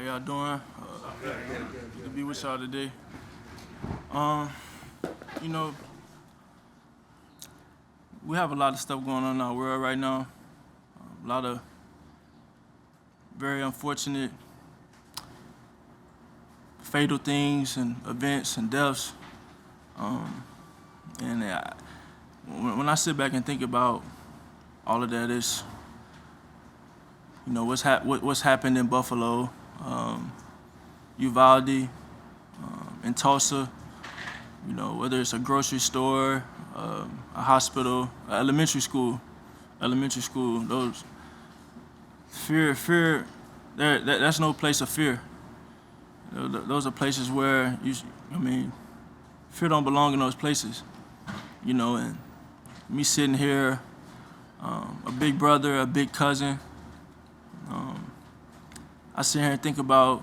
y'all doing? Good to be with y'all today. You know, we have a lot of stuff going on in our world right now. A lot of very unfortunate, fatal things and events and deaths. When I sit back and think about all of that, it's what's happened in Buffalo, Uvalde, in Tulsa. Whether it's a grocery store, a hospital, elementary school. Those fear. That's no place of fear. Those are places where fear don't belong in those places. And me sitting here, a big brother, a big cousin. I sit here and think about.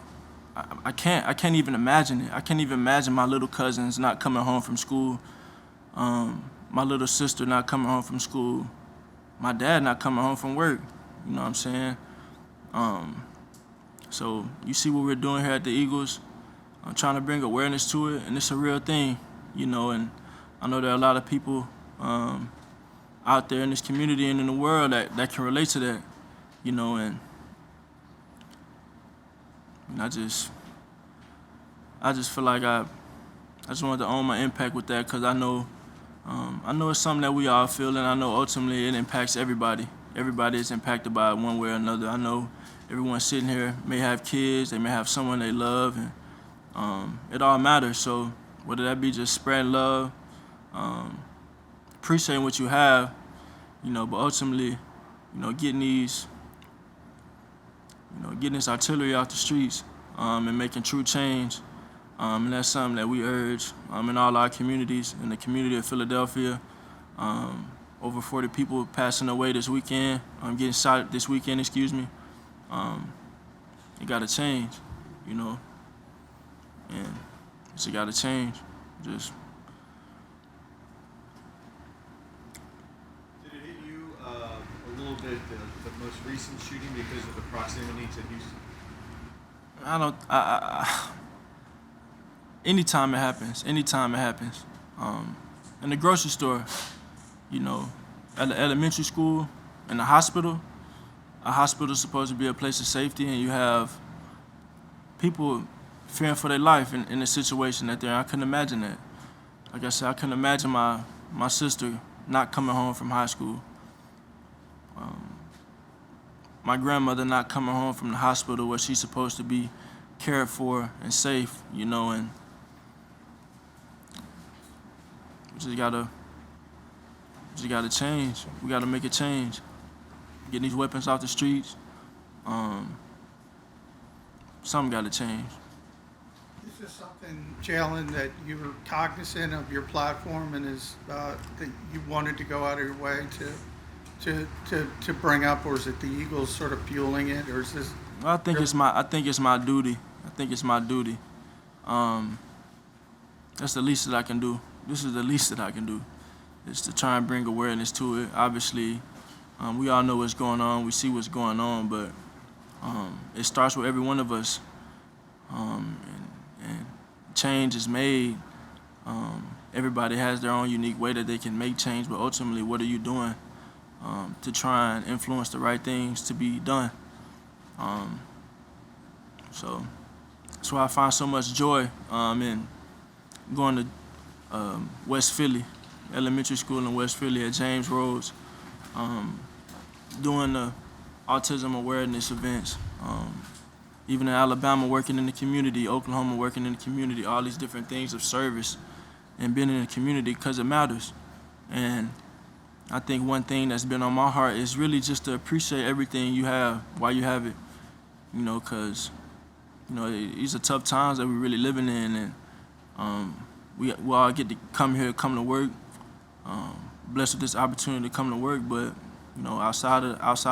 I can't even imagine it. I can't even imagine my little cousins not coming home from school. My little sister not coming home from school. My dad not coming home from work. You know what I'm saying? So you see what we're doing here at the Eagles. I'm trying to bring awareness to it, and it's a real thing. And I know there are a lot of people out there in this community and in the world that can relate to that. And I just feel like I just wanted to own my impact with that, because I know it's something that we all feel, and I know ultimately it impacts everybody. Everybody is impacted by it one way or another. I know everyone sitting here may have kids, they may have someone they love, and it all matters. So whether that be just spreading love, appreciating what you have, but ultimately, getting this artillery out the streets, and making true change. And that's something that we urge in all our communities. In the community of Philadelphia, over 40 people passing away this weekend, getting shot this weekend, excuse me. It got to change, and it's got to change. Just. Did it hit you a little bit, the most recent shooting, because of the proximity to Houston? Anytime it happens. In the grocery store, at the elementary school, in the hospital. A hospital is supposed to be a place of safety, and you have people fearing for their life in a situation that they're in. I couldn't imagine that. Like I said, I couldn't imagine my sister not coming home from high school. My grandmother not coming home from the hospital where she's supposed to be cared for and safe, and we just gotta change. We gotta make a change. Getting these weapons off the streets, something gotta change. Is this something, Jalen, that you were cognizant of your platform and that you wanted to go out of your way to bring up, or is it the Eagles sort of fueling it, or is this? I think it's my duty. That's the least that I can do. This is the least that I can do, is to try and bring awareness to it. Obviously, we all know what's going on. We see what's going on, but it starts with every one of us. And change is made. Everybody has their own unique way that they can make change, but ultimately, what are you doing to try and influence the right things to be done? So that's why I find so much joy in going to West Philly, elementary school in West Philly at James Rhodes, doing the autism awareness events. Even in Alabama, working in the community, Oklahoma, working in the community, all these different things of service and being in the community, because it matters. And I think one thing that's been on my heart is really just to appreciate everything you have while you have it, because, these are tough times that we're really living in, and we all get to come to work, blessed with this opportunity to come to work, but, outside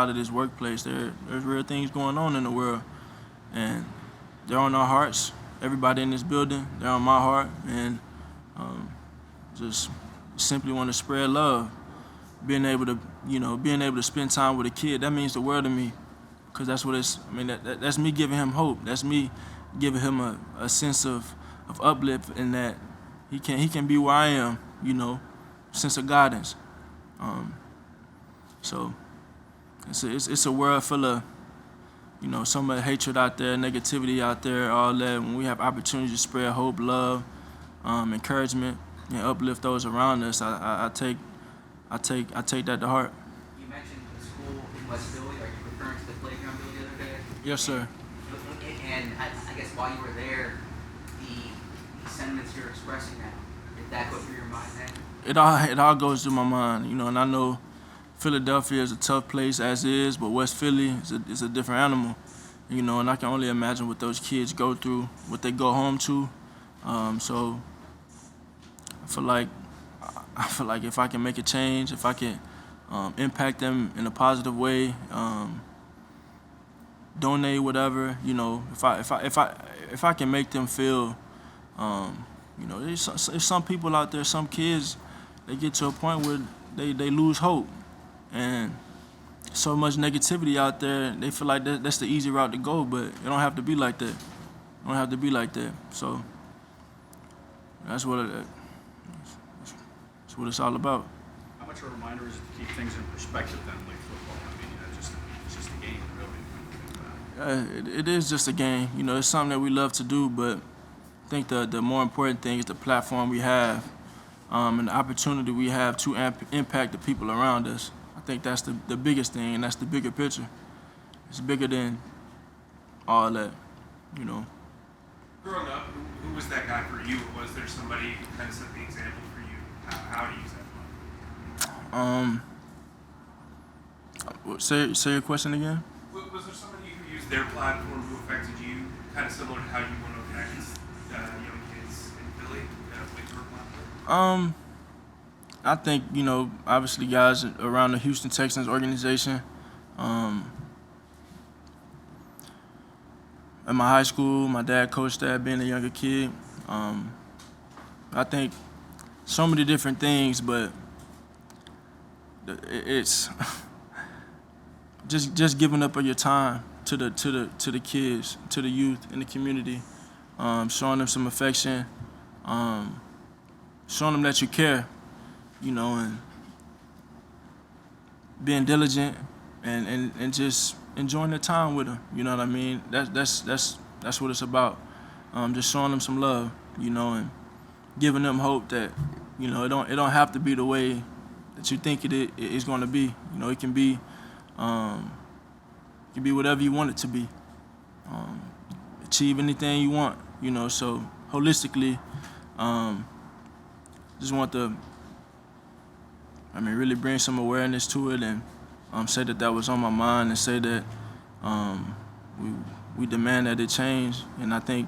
of this workplace, there's real things going on in the world, and they're on our hearts. Everybody in this building, they're on my heart, and just simply want to spread love. Being able to spend time with a kid, that means the world to me. because that's what it's. I mean, that's me giving him hope. That's me giving him a sense of uplift in that he can be where I am. Sense of guidance. So it's a world full of so much hatred out there, negativity out there, all that. When we have opportunities to spread hope, love, encouragement, and uplift those around us, I take that to heart. You mentioned the school in West Philly. Are you referring to the playground bill the other day? Yes, sir. And I guess while you were there, the sentiments you're expressing now, did that go through your mind then? It all goes through my mind, and I know Philadelphia is a tough place as is, but West Philly is a different animal, and I can only imagine what those kids go through, what they go home to. So I feel like if I can make a change, if I can impact them in a positive way, donate whatever, if I can make them feel, there's some people out there, some kids, they get to a point where they lose hope, and so much negativity out there, they feel like that's the easy route to go, but it don't have to be like that. It don't have to be like that. So that's what it's all about. How much of a reminder is it to keep things in perspective then, like football? I mean, it's just a game, really, when you think about it. It is just a game. It's something that we love to do, but I think the more important thing is the platform we have, and the opportunity we have to impact the people around us. I think that's the biggest thing, and that's the bigger picture. It's bigger than all that, Growing up, who was that guy for you? Was there somebody who kind of set the example for you how to use that phone? Say your question again. Was there somebody who used their platform who affected you, kind of similar to how you want to connect with young kids in Philly with your platform? I think, obviously guys around the Houston Texans organization. At my high school, my dad coached that, being a younger kid. I think so many different things, but it's just giving up of your time to the kids, to the youth in the community, showing them some affection, showing them that you care, and being diligent and just enjoying the time with them. You know what I mean? That's what it's about. Just showing them some love, and giving them hope that it don't have to be the way that you think it is going to be. It can be whatever you want it to be. Achieve anything you want. So holistically, just want to really bring some awareness to it, and say that was on my mind, and say that we demand that it change. And I think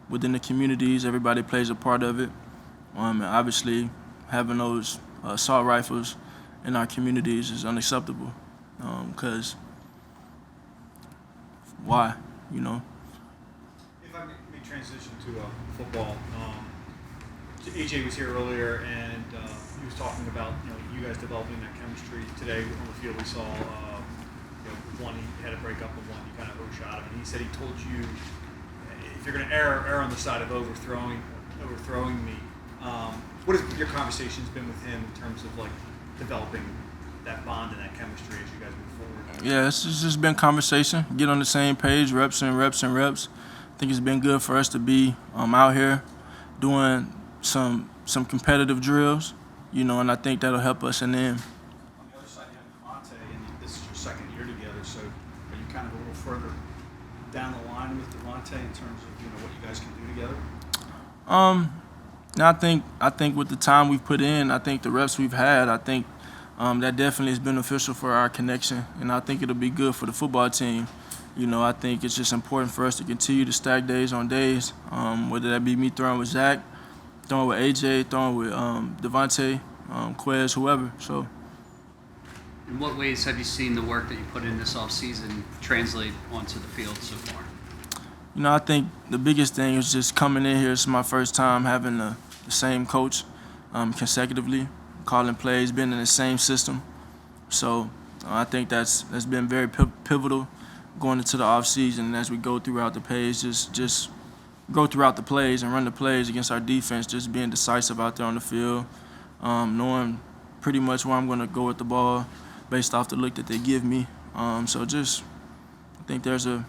within the communities, everybody plays a part of it. And obviously, having those assault rifles in our communities is unacceptable. Because why? If I may transition to football, AJ was here earlier, and he was talking about you guys developing that chemistry. Today on the field we saw with one he had a break up with one, you kind of overshot him, and he said he told you if you're going to err on the side of overthrowing me. What has your conversations been with him in terms of developing that bond and that chemistry as you guys move forward? Yeah, it's just been conversation. Get on the same page, reps and reps and reps. I think it's been good for us to be out here doing some competitive drills, and I think that'll help us in the end. On the other side, you have Devontae, and this is your second year together, so are you kind of a little further down the line with Devontae in terms of what you guys can do together? I think with the time we've put in, I think the reps we've had, I think that definitely is beneficial for our connection, and I think it'll be good for the football team. I think it's just important for us to continue to stack days on days, whether that be me throwing with Zach, throwing with AJ, throwing with Devontae, Quez, whoever. So, in what ways have you seen the work that you put in this offseason translate onto the field so far? I think the biggest thing is just coming in here. It's my first time having the same coach consecutively, calling plays, being in the same system. So I think that's been very pivotal going into the off season, and as we go throughout the plays, just go throughout the plays and run the plays against our defense, just being decisive out there on the field, knowing pretty much where I'm going to go with the ball based off the look that they give me. So just I think there's a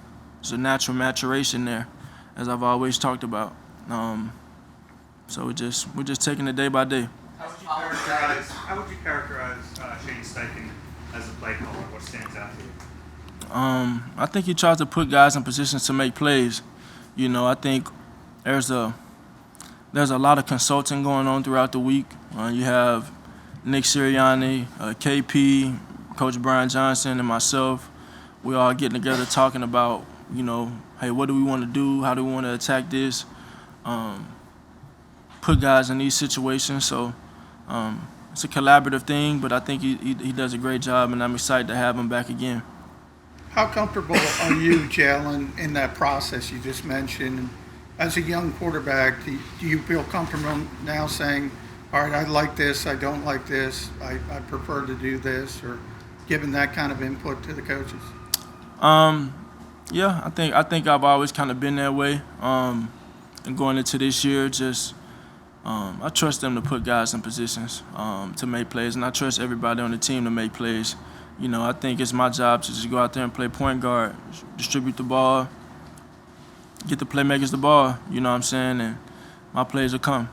natural maturation there, as I've always talked about. So we're just taking it day by day. How would you characterize Shane Steichen as a play caller? What stands out to you? I think he tries to put guys in positions to make plays. You know, I think there's a lot of consulting going on throughout the week. You have Nick Sirianni, KP, Coach Brian Johnson, and myself. We all getting together talking about, you know, hey, what do we want to do? How do we want to attack this? Put guys in these situations. So it's a collaborative thing, but I think he does a great job, and I'm excited to have him back again. How comfortable are you, Jalen, in that process you just mentioned? As a young quarterback, do you feel comfortable now saying, all right, I like this, I don't like this, I prefer to do this, or giving that kind of input to the coaches? Yeah, I think I've always kind of been that way. And going into this year, just I trust them to put guys in positions to make plays, and I trust everybody on the team to make plays. You know, I think it's my job to just go out there and play point guard, distribute the ball, get the playmakers the ball, you know what I'm saying, and my plays will come.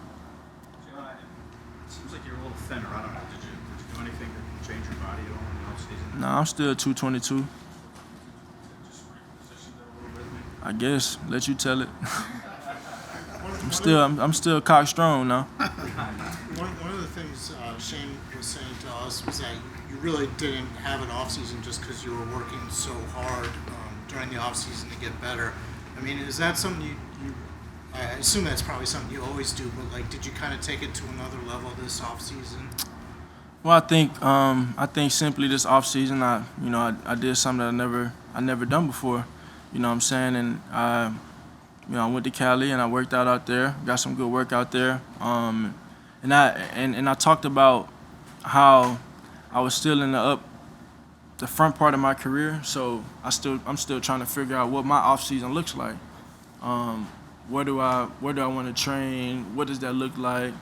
It seems like you're a little thinner. I don't know. Did you do anything to change your body at all in the offseason? Nah, I'm still 222. Just repositioned it a little bit, maybe? I guess. Let you tell it. I'm still cock strong now. One of the things Shane was saying to us was that you really didn't have an off season just because you were working so hard during the off season to get better. I mean, is that something you I assume that's probably something you always do, but like, did you kind of take it to another level this off season? Well, I think simply this off season, I did something that I never done before. You know what I'm saying? And I went to Cali and I worked out there, got some good work out there. And I talked about how I was still in the front part of my career, so I'm still trying to figure out what my off season looks like. Where do I want to train? What does that look like?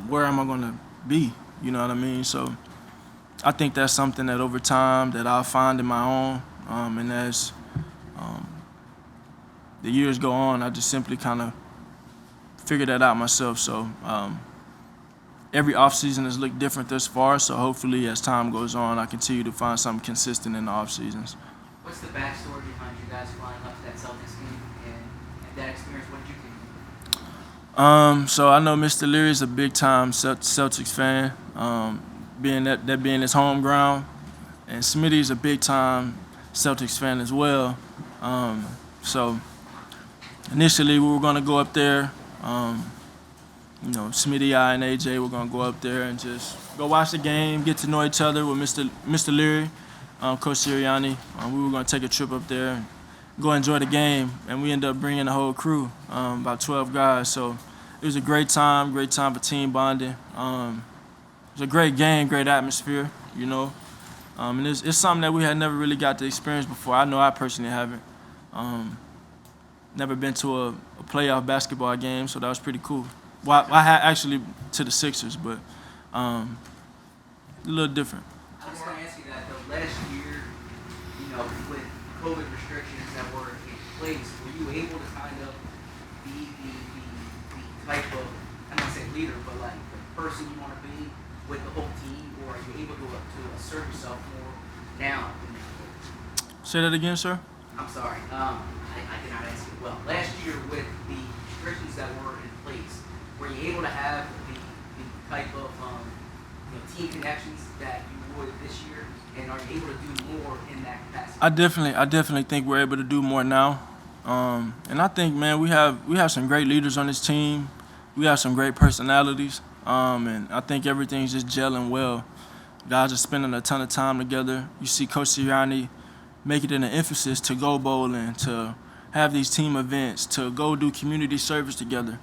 Where am I going to be? You know what I mean? So I think that's something that over time that I'll find in my own, and as the years go on, I just simply kind of figure that out myself. So every offseason has looked different thus far, so hopefully as time goes on, I continue to find something consistent in the off seasons. What's the backstory behind you guys flying up to that Celtics game and that experience? What did you think? So I know Mr. Leary is a big-time Celtics fan, being that being his home ground, and Smitty is a big-time Celtics fan as well. So initially we were going to go up there. Smitty, I, and AJ were going to go up there and just go watch the game, get to know each other with Mr. Leary, Coach Sirianni. We were going to take a trip up there and go enjoy the game, and we ended up bringing the whole crew, about 12 guys. So it was a great time for team bonding. It was a great game, great atmosphere, and it's something that we had never really got to experience before. I know I personally haven't. Never been to a playoff basketball game, so that was pretty cool. Well, I had actually to the Sixers, but a little different. I was going to ask you that, though. Last year, with COVID restrictions that were in place, were you able to kind of be the type of, I'm not saying leader, but like the person you want to be with the whole team, or are you able to assert yourself more now? Say that again, sir? I'm sorry. I did not ask you well. Last year, with the restrictions that were in place, were you able to have the type of team connections that you would this year, and are you able to do more in that capacity? I definitely think we're able to do more now, and I think, man, we have some great leaders on this team. We have some great personalities, and I think everything's just gelling well. Guys are spending a ton of time together. You see Coach Sirianni make it an emphasis to go bowling, to have these team events, to go do community service together,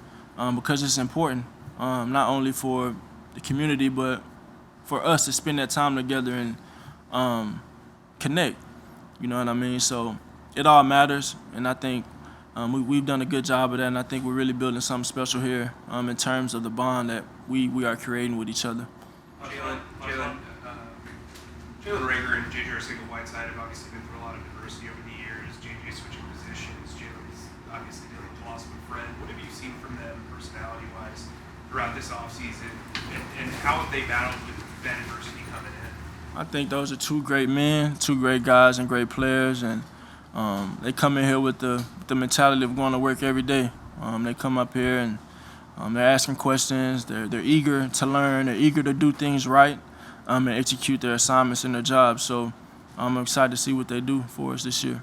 because it's important, not only for the community, but for us to spend that time together. And connect. You know what I mean? So it all matters, and I think we've done a good job of that, and I think we're really building something special here in terms of the bond that we are creating with each other. Jalen Rager and JJ Arcega-Whiteside have obviously been through a lot of adversity over the years. JJ switching positions. Jalen's obviously dealing with the loss of a friend. What have you seen from them personality-wise throughout this offseason, and how have they battled with that adversity coming in? I think those are two great men, two great guys, and great players, and they come in here with the mentality of going to work every day. They come up here and they're asking questions. They're eager to learn. They're eager to do things right and execute their assignments and their jobs. So I'm excited to see what they do for us this year.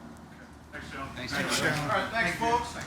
Thanks, John. Thanks, Thanks, Jalen. Jalen. All right, thanks, folks.